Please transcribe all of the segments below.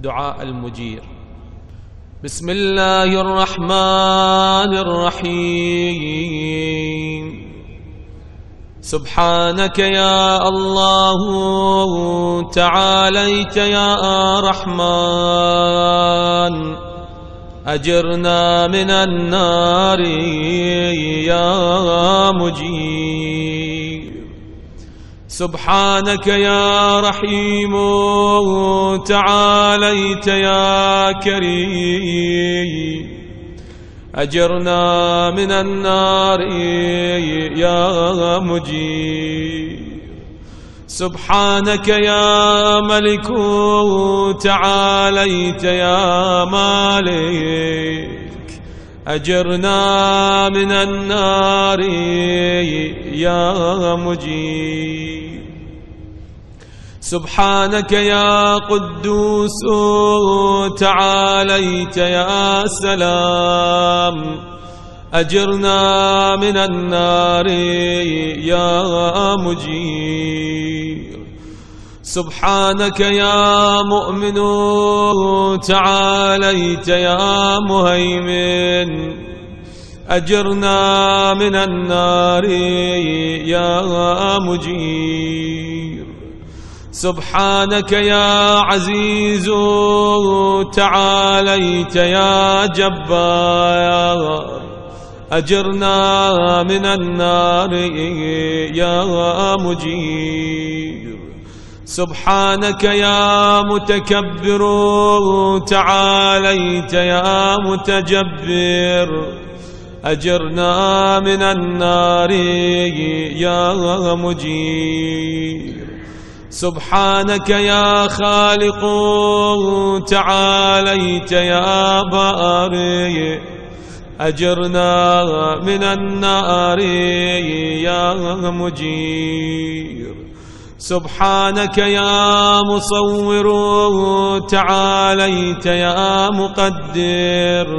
دعاء المجير. بسم الله الرحمن الرحيم. سبحانك يا الله تعاليت يا رحمن، أجرنا من النار يا مجير. سبحانك يا رحيم تعاليت يا كريم، أجرنا من النار يا مجير. سبحانك يا ملك تعاليت يا مالك، أجرنا من النار يا مجير. سبحانك يا قدوس تعاليت يا سلام، أجرنا من النار يا مجير. سبحانك يا مؤمن تعاليت يا مهيمن، أجرنا من النار يا مجير. سبحانك يا عزيز تعاليت يا جبار، أجرنا من النار يا مجير. سبحانك يا متكبر تعاليت يا متجبر، أجرنا من النار يا مجير. سبحانك يا خالق تعاليت يا بارئ، أجرنا من النار يا مجير. سبحانك يا مصور تعاليت يا مقدر،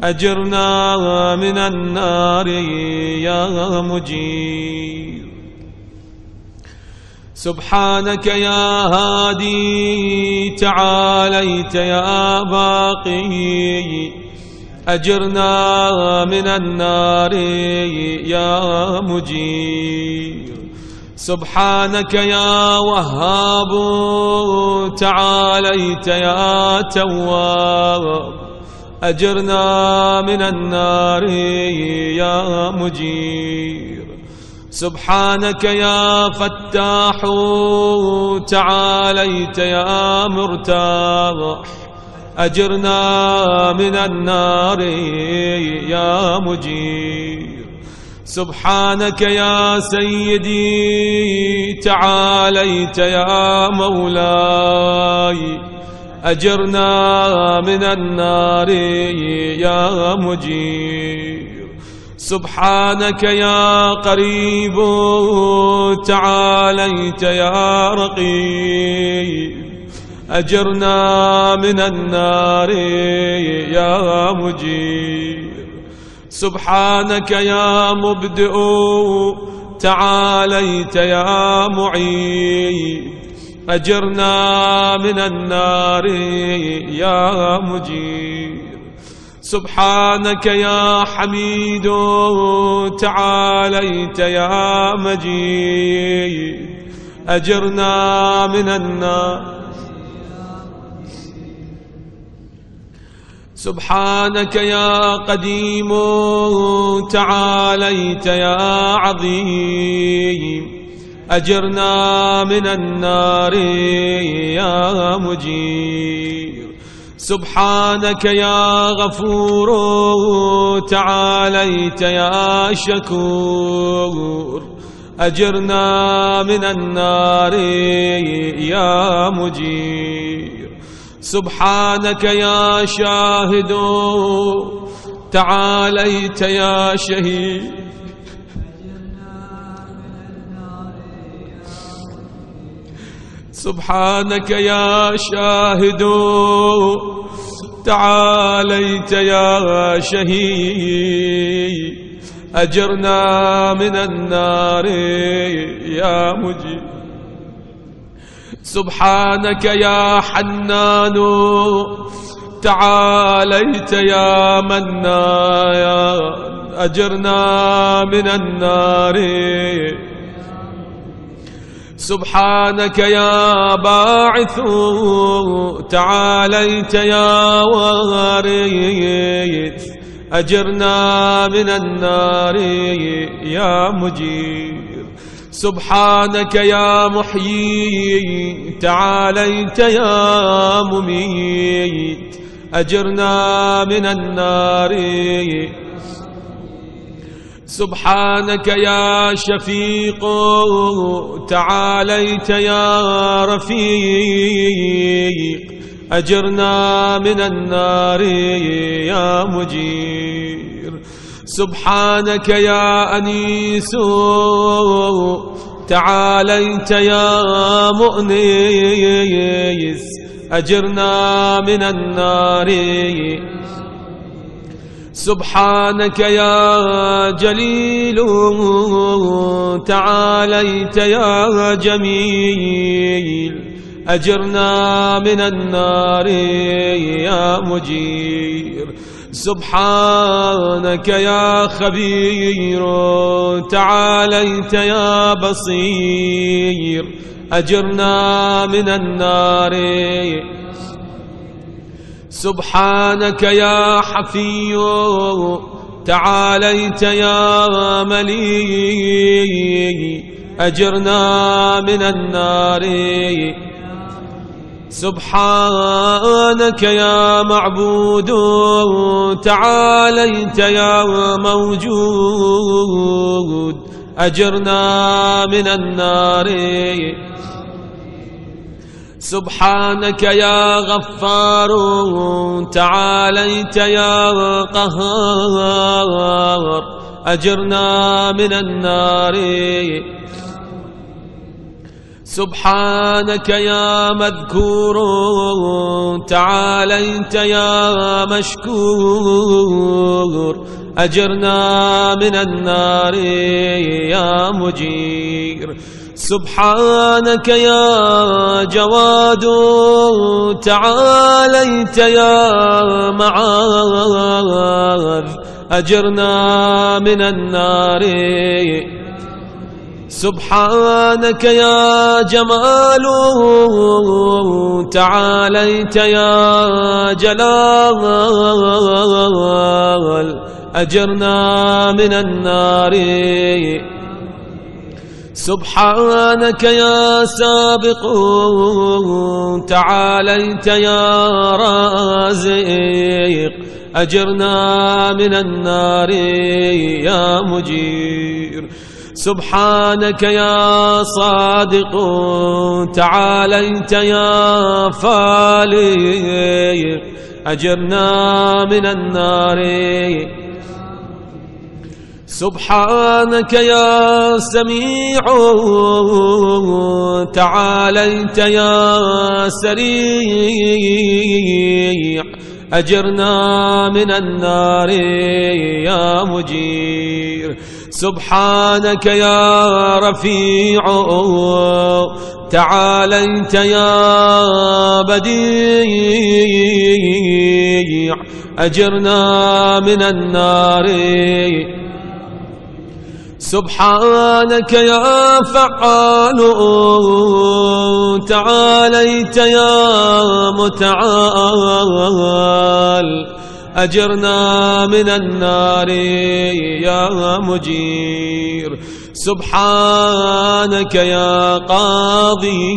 أجرنا من النار يا مجير. سبحانك يا هادي تعاليت يا باقي، أجرنا من النار يا مجير. سبحانك يا وهاب تعاليت يا تواب، أجرنا من النار يا مجير. سبحانك يا فتاح تعاليت يا مرتاح، أجرنا من النار يا مجير. سبحانك يا سيدي تعاليت يا مولاي، أجرنا من النار يا مجير. سبحانك يا قريب تعاليت يا رقيب، أجرنا من النار يا مجير. سبحانك يا مبدئ تعاليت يا معيد، أجرنا من النار يا مجير. سبحانك يا حميد تعاليت يا مجيد، أجرنا من النار. سبحانك يا قديم تعاليت يا عظيم، أجرنا من النار يا مجير. سبحانك يا غفور تعاليت يا شكور، أجرنا من النار يا مجير. سبحانك يا شاهد تعاليت يا شهيد، سبحانك يا شاهد تعاليت يا شهيد، أجرنا من النار يا مجيب. سبحانك يا حنان تعاليت يا منان أجرنا من النار. سبحانك يا باعث تعاليت يا وارث أجرنا من النار يا مجير. سبحانك يا محيي تعاليت يا مميت أجرنا من النار. سبحانك يا شفيق تعاليت يا رفيق أجرنا من النار يا مجير. سبحانك يا أنيس تعاليت يا مؤنس أجرنا من النار. سبحانك يا جليل تعاليت يا جميل أجرنا من النار يا مجير. سبحانك يا خبير تعاليت يا بصير أجرنا من النار. سبحانك يا حفي تعاليت يا مليك أجرنا من النار. سبحانك يا معبود تعاليت يا موجود أجرنا من النار. سبحانك يا غفار تعاليت يا قهار أجرنا من النار. سبحانك يا مذكور تعاليت يا مشكور أجرنا من النار يا مجير. سبحانك يا جواد تعاليت يا معاذ أجرنا من النار. سبحانك يا جمال تعاليت يا جلال أجرنا من النار. سبحانك يا سابق تعاليت يا رازق أجرنا من النار يا مجير. سبحانك يا صادق تعاليت يا فالق أجرنا من النار. سبحانك يا سميع تعاليت يا سريع أجرنا من النار يا مجير. سبحانك يا رفيع تعاليت يا بديع أجرنا من النار. سبحانك يا فعال تعاليت يا متعال أجرنا من النار يا مجير. سبحانك يا قاضي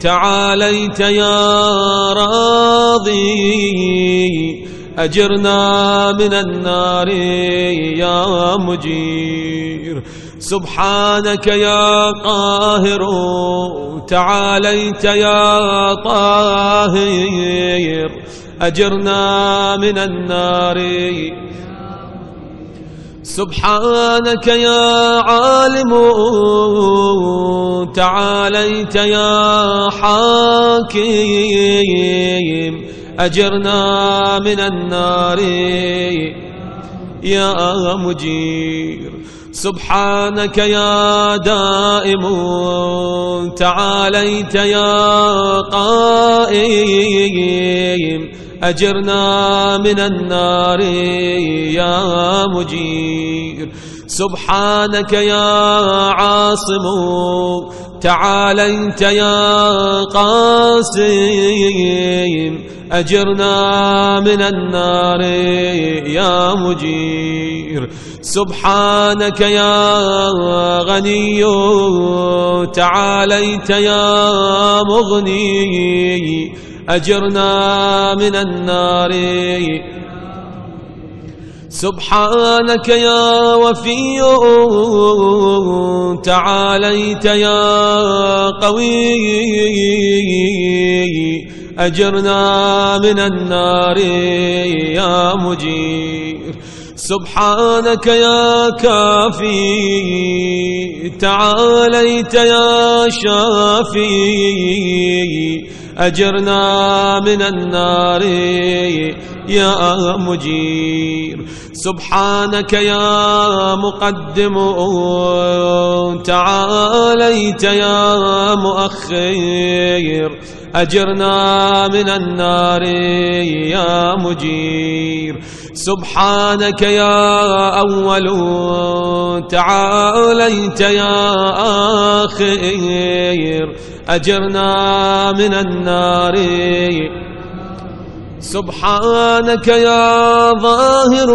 تعاليت يا راضي أجرنا من النار يا مجير. سبحانك يا قاهر تعاليت يا طاهر أجرنا من النار. سبحانك يا عالم تعاليت يا حاكم أجرنا من النار يا مجير. سبحانك يا دائم تعاليت يا قائم أجرنا من النار يا مجير سبحانك يا عاصم تعاليت يا قاسم أجرنا من النار يا مجير سبحانك يا غني تعاليت يا مغني أجرنا من النار سبحانك يا وفي تعاليت يا قوي أجرنا من النار يا مجير سبحانك يا كافي تعاليت يا شافي أجرنا من النار يا مجير سبحانك يا مقدم تعاليت يا مؤخر أجرنا من النار يا مجير سبحانك يا أول تعاليت يا آخر أجرنا من النار سبحانك يا ظاهر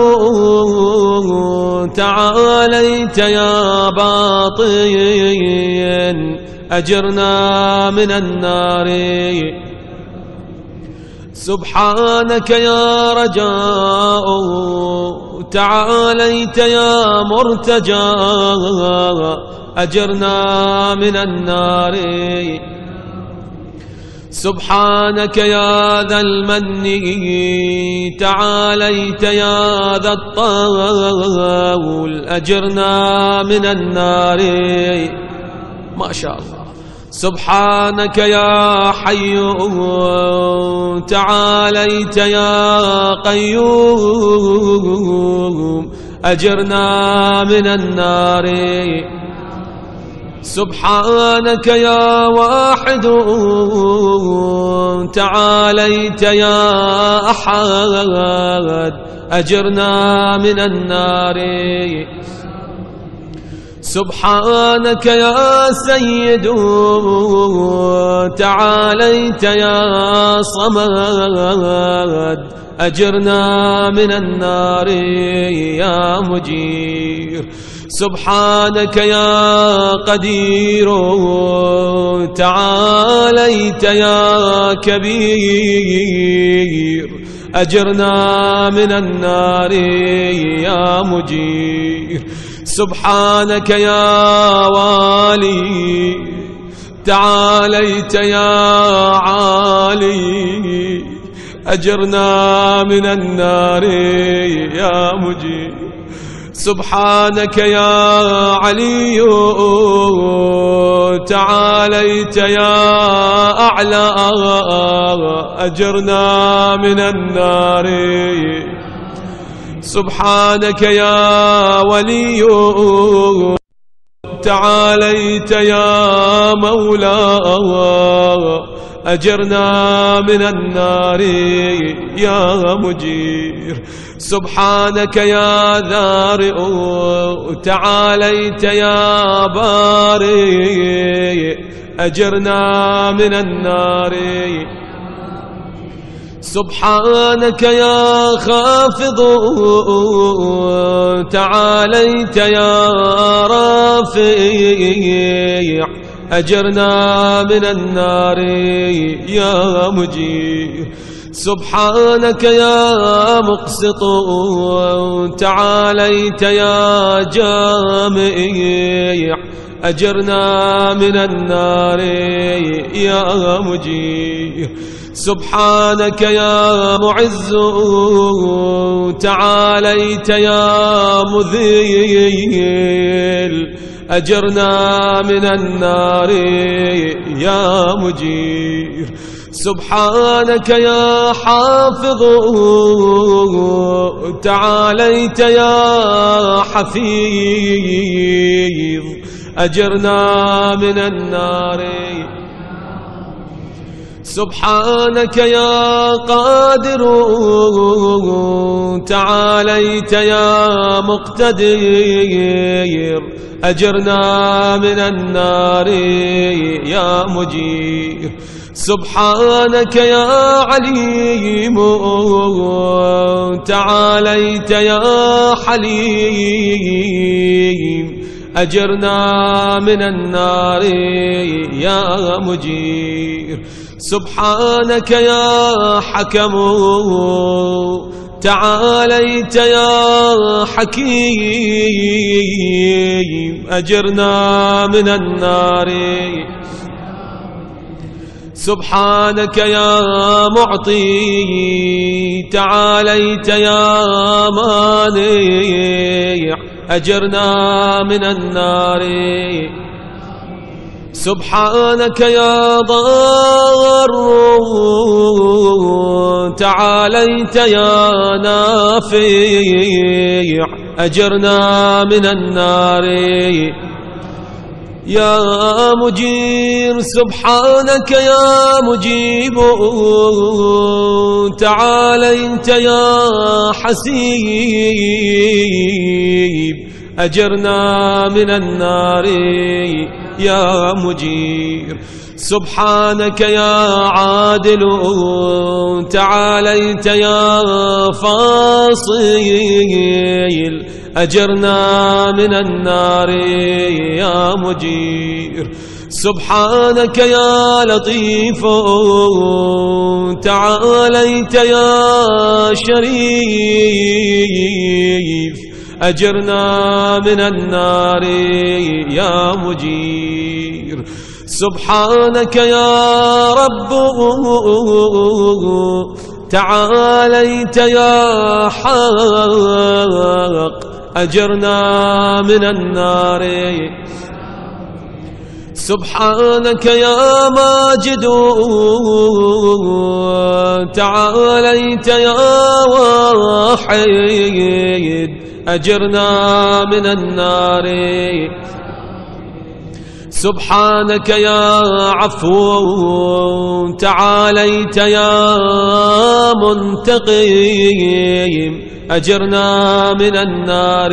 تعاليت يا باطن أجرنا من النار سبحانك يا رجاء تعاليت يا مرتجى أجرنا من النار سبحانك يا ذا المن تعاليت يا ذا الطول أجرنا من النار ما شاء الله سبحانك يا حي تعاليت يا قيوم أجرنا من النار سبحانك يا واحد تعاليت يا أحد أجرنا من النار سبحانك يا سيد تعاليت يا صمد أجرنا من النار يا مجير سبحانك يا قدير تعاليت يا كبير أجرنا من النار يا مجير سبحانك يا والي تعاليت يا عالي أجرنا من النار يا مجير سبحانك يا علي تعاليت يا أعلى أجرنا من النار سبحانك يا ولي تعاليت يا مولى أجرنا من النار يا مجير سبحانك يا ذارئ تعاليت يا بارئ أجرنا من النار سبحانك يا خافض تعاليت يا رافع أجرنا من النار يا مجير سبحانك يا مقسط تعاليت يا جامع أجرنا من النار يا مجير سبحانك يا معز تعاليت يا مذيل أجرنا من النار يا مجير سبحانك يا حافظ تعاليت يا حفيظ أجرنا من النار سبحانك يا قادر تعاليت يا مقتدر أجرنا من النار يا مجير سبحانك يا عليم تعاليت يا حليم أجرنا من النار يا مجير سبحانك يا حكم تعاليت يا حكيم أجرنا من النار سبحانك يا معطي تعاليت يا مانع أجرنا من النار سبحانك يا ضار تعاليت يا نافع أجرنا من النار يا مجير سبحانك يا مجيب تعاليت يا حسيب أجرنا من النار يا مجير سبحانك يا عادل تعاليت يا فاصل أجرنا من النار يا مجير سبحانك يا لطيف تعاليت يا شريف أجرنا من النار يا مجير سبحانك يا رب تعاليت يا حق أجرنا من النار سبحانك يا ماجد تعاليت يا واحد أجرنا من النار سبحانك يا عفو تعاليت يا منتقم أجرنا من النار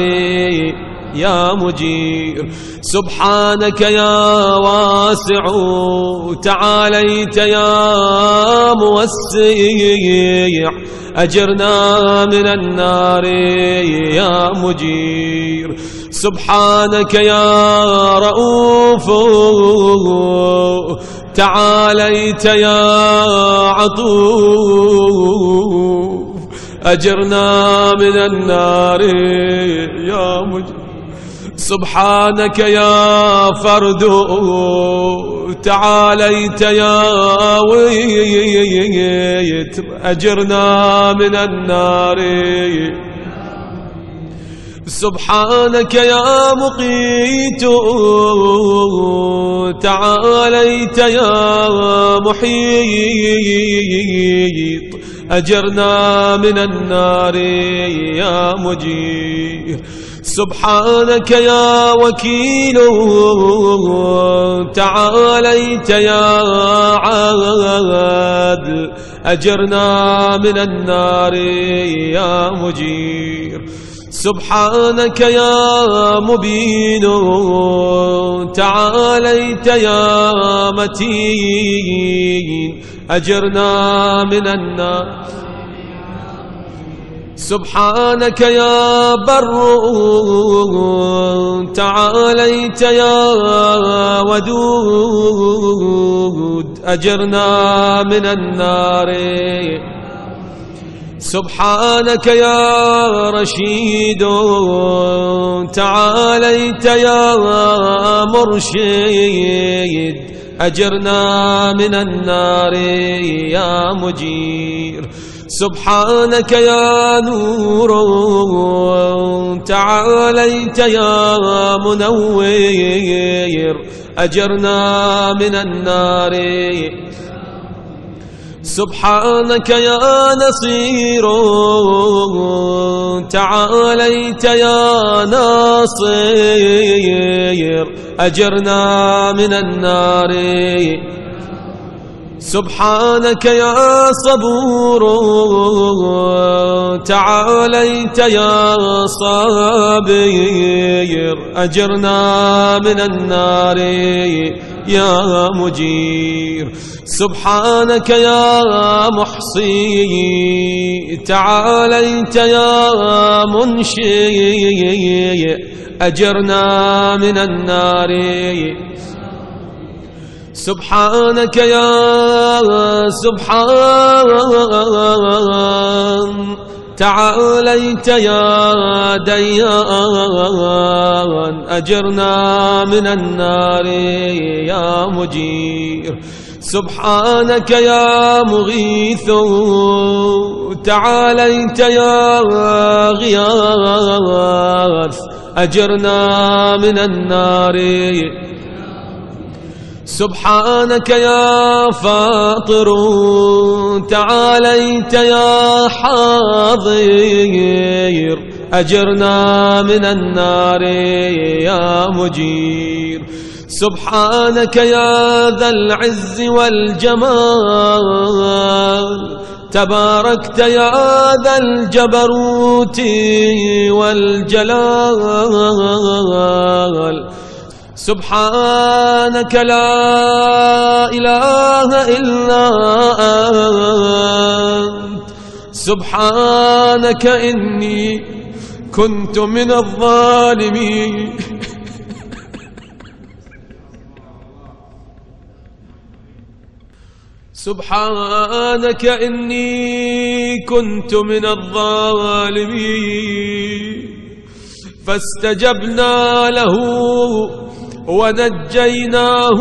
يا مجير سبحانك يا واسع تعاليت يا موسع أجرنا من النار يا مجير سبحانك يا رؤوف تعاليت يا عطوف أجرنا من النار يا مجير سبحانك يا فرد تعاليت يا ويتر أجرنا من النار سبحانك يا مقيت تعاليت يا محيط أجرنا من النار يا مجير سبحانك يا وكيل تعاليت يا عادل أجرنا من النار يا مجير سبحانك يا مبين تعاليت يا متين أجرنا من النار سبحانك يا بر تعاليت يا ودود أجرنا من النار سبحانك يا رشيد تعاليت يا مرشد أجرنا من النار يا مجير سبحانك يا نور تعاليت يا منور أجرنا من النار سبحانك يا نصير تعاليت يا ناصر أجرنا من النار سبحانك يا صبور تعاليت يا صابر أجرنا من النار يا مجير سبحانك يا محصي تعاليت يا منشي أجرنا من النار سبحانك يا سبحان تعاليت يا ديان أجرنا من النار يا مجير سبحانك يا مغيث تعاليت يا غياث أجرنا من النار سبحانك يا فاطر تعاليت يا حاضر أجرنا من النار يا مجير سبحانك يا ذا العز والجمال تباركت يا ذا الجبروت والجلال سبحانك لا إله إلا أنت سبحانك إني كنت من الظالمين سبحانك إني كنت من الظالمين فاستجبنا له ونجيناه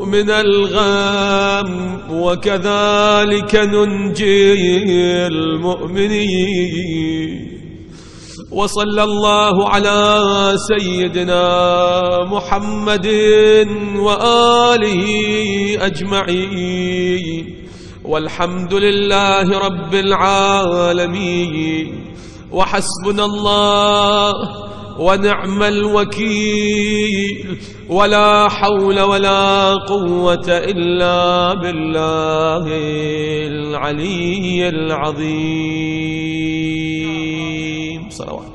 من الغم وكذلك ننجي المؤمنين وصلى الله على سيدنا محمد وآله أجمعين والحمد لله رب العالمين وحسبنا الله ونعم الوكيل ولا حول ولا قوة إلا بالله العلي العظيم صلوات